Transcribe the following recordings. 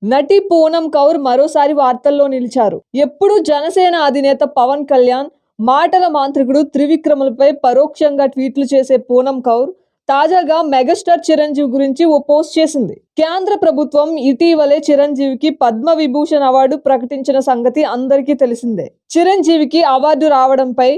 నటి పూనం కౌర్ మరోసారి వార్తల్లో నిలిచారు. ఎప్పుడు జనసేన అధినేత పవన్ కళ్యాణ్, మాటల మాంత్రికుడు త్రివిక్రములపై పరోక్షంగా ట్వీట్లు చేసే పూనం కౌర్ తాజాగా మెగాస్టార్ చిరంజీవి గురించి ఓ పోస్ట్ చేసింది. కేంద్ర ప్రభుత్వం ఇటీవలే చిరంజీవికి పద్మ విభూషణ్ అవార్డు ప్రకటించిన సంగతి అందరికీ తెలిసిందే. చిరంజీవికి అవార్డు రావడంపై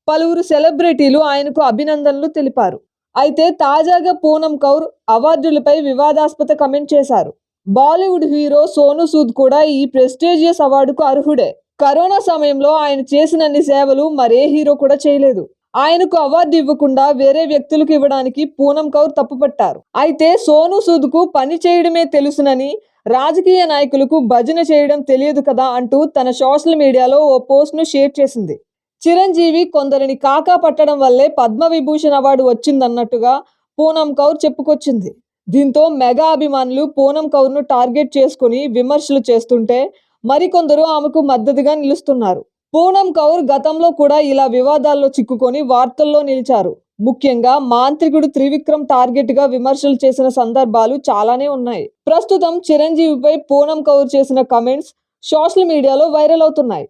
పలువురు సెలబ్రిటీలు ఆయనకు అభినందనలు తెలిపారు. అయితే తాజాగా పూనం కౌర్ అవార్డులపై వివాదాస్పద కమెంట్ చేశారు. బాలీవుడ్ హీరో సోనూ సూద్ కూడా ఈ ప్రెస్టీజియస్ అవార్డుకు అర్హుడే. కరోనా సమయంలో ఆయన చేసినన్ని సేవలు మరే హీరో కూడా చేయలేదు. ఆయనకు అవార్డు ఇవ్వకుండా వేరే వ్యక్తులకు ఇవ్వడానికి పూనం కౌర్ తప్పుపట్టారు. అయితే సోనూ సూద్ కు పని చేయడమే తెలుసునని, రాజకీయ నాయకులకు భజన చేయడం తెలియదు కదా అంటూ తన సోషల్ మీడియాలో ఓ పోస్ట్ ను షేర్ చేసింది. చిరంజీవి కొందరిని కాకా పట్టడం వల్లే పద్మ విభూషణ్ అవార్డు వచ్చిందన్నట్టుగా పూనం కౌర్ చెప్పుకొచ్చింది. దీంతో మెగా అభిమానులు పూనం కౌర్ను టార్గెట్ చేసుకుని విమర్శలు చేస్తుంటే మరికొందరు ఆమెకు మద్దతుగా నిలుస్తున్నారు. పూనం కౌర్ గతంలో కూడా ఇలా వివాదాల్లో చిక్కుకొని వార్తల్లో నిలిచారు. ముఖ్యంగా మాంత్రికుడు త్రివిక్రమ్ టార్గెట్ గా విమర్శలు చేసిన సందర్భాలు చాలానే ఉన్నాయి. ప్రస్తుతం చిరంజీవిపై పూనం కౌర్ చేసిన కమెంట్స్ సోషల్ మీడియాలో వైరల్ అవుతున్నాయి.